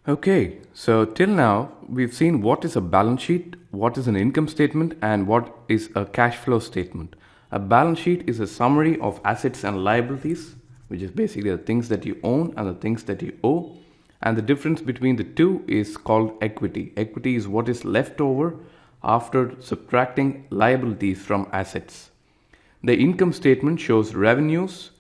Okay, so till now we've seen what is a balance sheet, what is an income statement, and what is a cash flow statement. A balance sheet is a summary of assets and liabilities, which is basically the things that you own and the things that you owe. And the difference between the two is called equity. Equity is what is left over after subtracting liabilities from assets. The income statement shows revenues,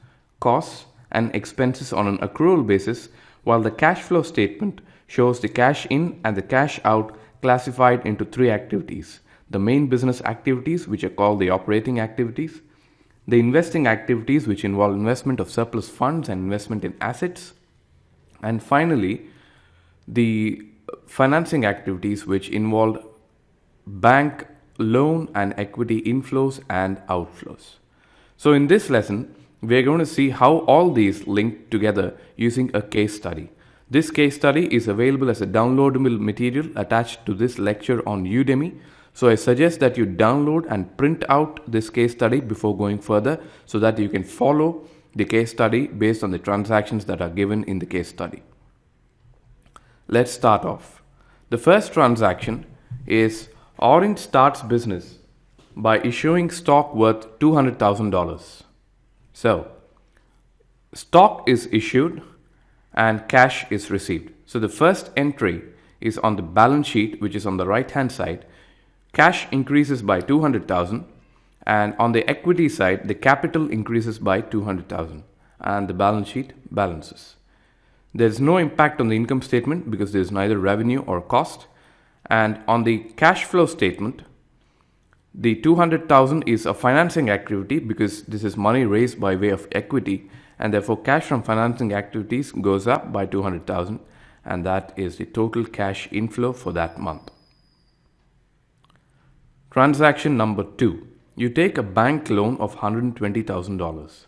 costs, and expenses on an accrual basis, while the cash flow statement shows the cash in and the cash out classified into three activities: the main business activities, which are called the operating activities, the investing activities, which involve investment of surplus funds and investment in assets, and finally, the financing activities, which involve bank loan and equity inflows and outflows. So in this lesson, we are going to see how all these link together using a case study. This case study is available as a downloadable material attached to this lecture on Udemy. So I suggest that you download and print out this case study before going further so that you can follow the case study based on the transactions that are given in the case study. Let's start off. The first transaction is Orange starts business by issuing stock worth $200,000. So, stock is issued and cash is received. So, the first entry is on the balance sheet, which is on the right hand side. Cash increases by 200,000, and on the equity side, the capital increases by 200,000, and the balance sheet balances. There is no impact on the income statement because there is neither revenue or cost. And on the cash flow statement, the 200,000 is a financing activity because this is money raised by way of equity, and therefore cash from financing activities goes up by 200,000, and that is the total cash inflow for that month. Transaction number 2. You take a bank loan of $120,000.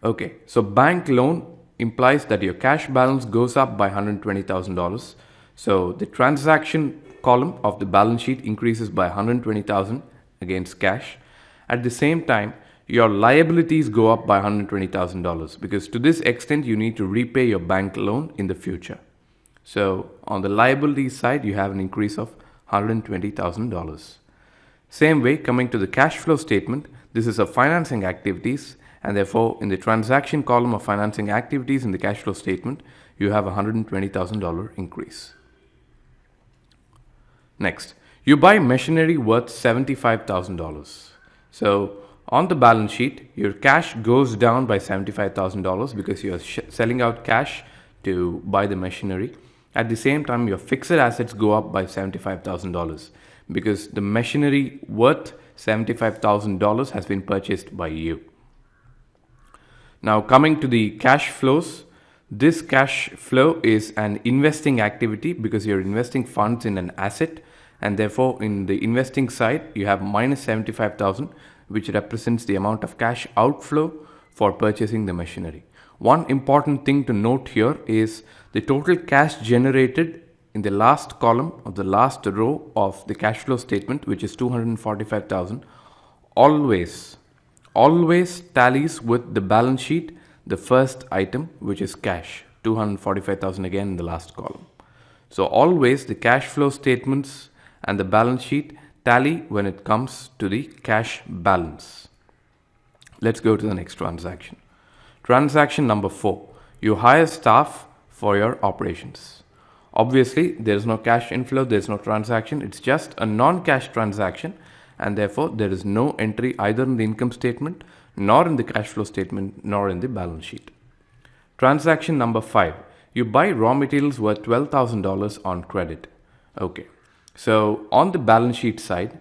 Okay, so bank loan implies that your cash balance goes up by $120,000. So the transaction column of the balance sheet increases by $120,000 against cash. At the same time, your liabilities go up by $120,000 because to this extent you need to repay your bank loan in the future. So on the liability side, you have an increase of $120,000. Same way, coming to the cash flow statement, this is a financing activities, and therefore in the transaction column of financing activities in the cash flow statement, you have a $120,000 increase. Next, you buy machinery worth $75,000. So on the balance sheet, your cash goes down by $75,000 because you are selling out cash to buy the machinery. At the same time, your fixed assets go up by $75,000 because the machinery worth $75,000 has been purchased by you. Now coming to the cash flows, this cash flow is an investing activity because you're investing funds in an asset, and therefore in the investing side you have minus 75,000, which represents the amount of cash outflow for purchasing the machinery. One important thing to note here is the total cash generated in the last column of the last row of the cash flow statement, which is 245,000, always tallies with the balance sheet, the first item, which is cash, 245,000 again in the last column. So always the cash flow statements and the balance sheet tally when it comes to the cash balance. Let's go to the next transaction. Transaction number 4. You hire staff for your operations. Obviously, there is no cash inflow, there is no transaction. It's just a non-cash transaction, and therefore there is no entry either in the income statement, nor in the cash flow statement, nor in the balance sheet. Transaction number 5. You buy raw materials worth $12,000 on credit. Okay. So on the balance sheet side,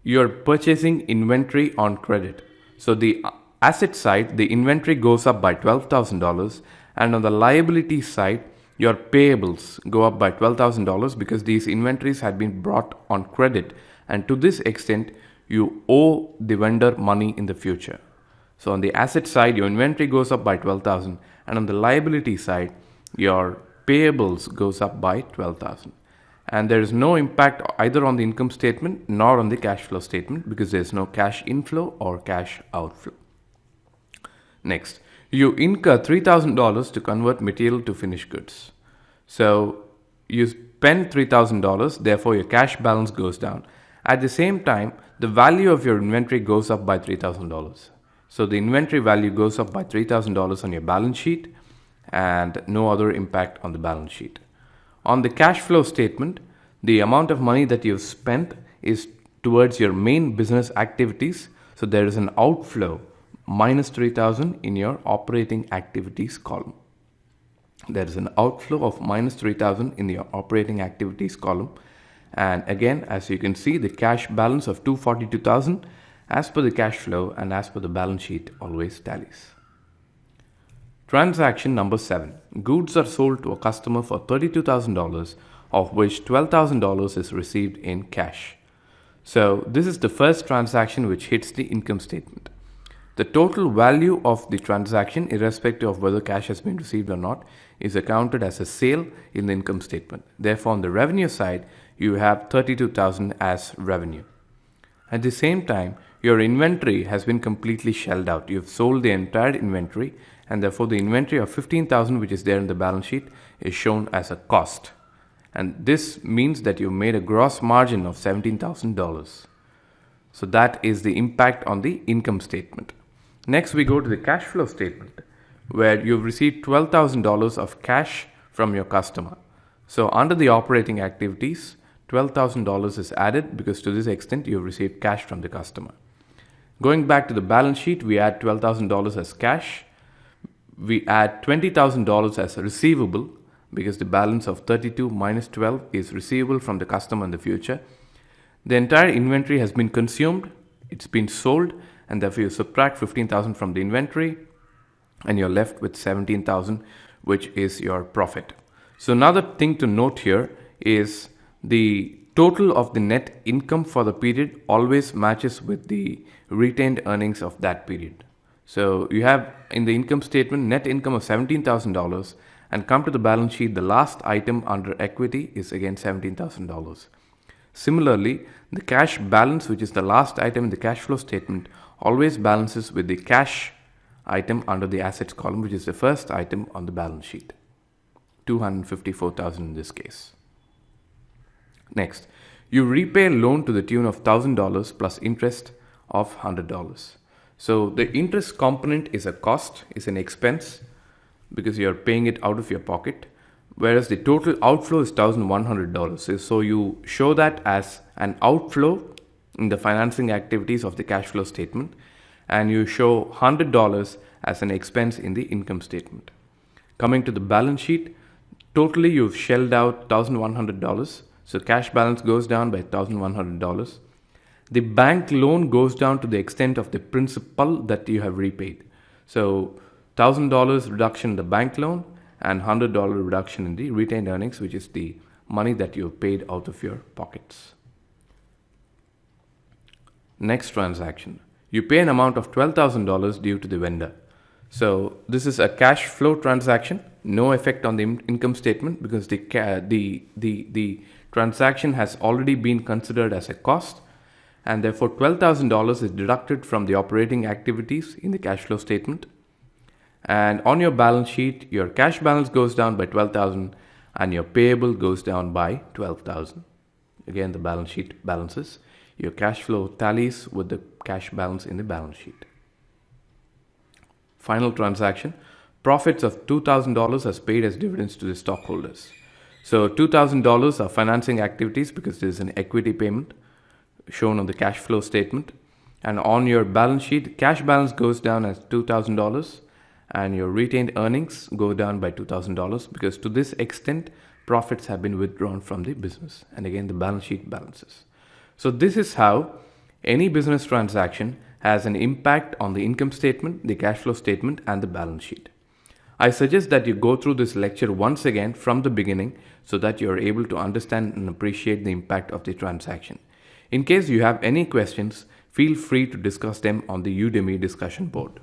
you're purchasing inventory on credit. So the asset side, the inventory goes up by $12,000, and on the liability side, your payables go up by $12,000 because these inventories had been brought on credit, and to this extent, you owe the vendor money in the future. So on the asset side, your inventory goes up by 12,000, and on the liability side, your payables goes up by 12,000. And there is no impact either on the income statement nor on the cash flow statement because there is no cash inflow or cash outflow. Next, you incur $3,000 to convert material to finished goods. So you spend $3,000, therefore your cash balance goes down. At the same time, the value of your inventory goes up by $3,000. So the inventory value goes up by $3,000 on your balance sheet and no other impact on the balance sheet. On the cash flow statement, the amount of money that you've spent is towards your main business activities. So there is an outflow minus 3,000 in your operating activities column. There is an outflow of minus 3,000 in your operating activities column. And again, as you can see, the cash balance of 242,000 as per the cash flow and as per the balance sheet always tallies. Transaction number 7. Goods are sold to a customer for $32,000, of which $12,000 is received in cash. So this is the first transaction which hits the income statement. The total value of the transaction, irrespective of whether cash has been received or not, is accounted as a sale in the income statement. Therefore, on the revenue side, you have $32,000 as revenue. At the same time, your inventory has been completely shelled out. You've sold the entire inventory, and therefore the inventory of $15,000 which is there in the balance sheet is shown as a cost. And this means that you made a gross margin of $17,000. So that is the impact on the income statement. Next, we go to the cash flow statement, where you've received $12,000 of cash from your customer. So under the operating activities, $12,000 is added because to this extent you've received cash from the customer. Going back to the balance sheet, we add $12,000 as cash. We add $20,000 as a receivable because the balance of 32 minus 12 is receivable from the customer in the future. The entire inventory has been consumed, it's been sold, and therefore you subtract 15,000 from the inventory and you're left with 17,000, which is your profit. So another thing to note here is the total of the net income for the period always matches with the retained earnings of that period. So you have in the income statement net income of $17,000, and come to the balance sheet, the last item under equity is again $17,000. Similarly, the cash balance, which is the last item in the cash flow statement, always balances with the cash item under the assets column, which is the first item on the balance sheet. $254,000 in this case. Next, you repay a loan to the tune of $1,000 plus interest of $100. So the interest component is a cost, is an expense because you are paying it out of your pocket, whereas the total outflow is $1,100. So you show that as an outflow in the financing activities of the cash flow statement, and you show $100 as an expense in the income statement. Coming to the balance sheet, totally you've shelled out $1,100. So cash balance goes down by $1,100. The bank loan goes down to the extent of the principal that you have repaid. So $1,000 reduction in the bank loan and $100 reduction in the retained earnings, which is the money that you have paid out of your pockets. Next transaction. You pay an amount of $12,000 due to the vendor. So this is a cash flow transaction, no effect on the income statement because the transaction has already been considered as a cost, and therefore $12,000 is deducted from the operating activities in the cash flow statement. And on your balance sheet, your cash balance goes down by $12,000 and your payable goes down by $12,000. Again, the balance sheet balances. Your cash flow tallies with the cash balance in the balance sheet. Final transaction, profits of $2,000 as paid as dividends to the stockholders. So $2,000 are financing activities because there is an equity payment shown on the cash flow statement. And on your balance sheet, cash balance goes down as $2,000 and your retained earnings go down by $2,000 because to this extent, profits have been withdrawn from the business. And again, the balance sheet balances. So this is how any business transaction has an impact on the income statement, the cash flow statement, and the balance sheet. I suggest that you go through this lecture once again from the beginning so that you are able to understand and appreciate the impact of the transaction. In case you have any questions, feel free to discuss them on the Udemy discussion board.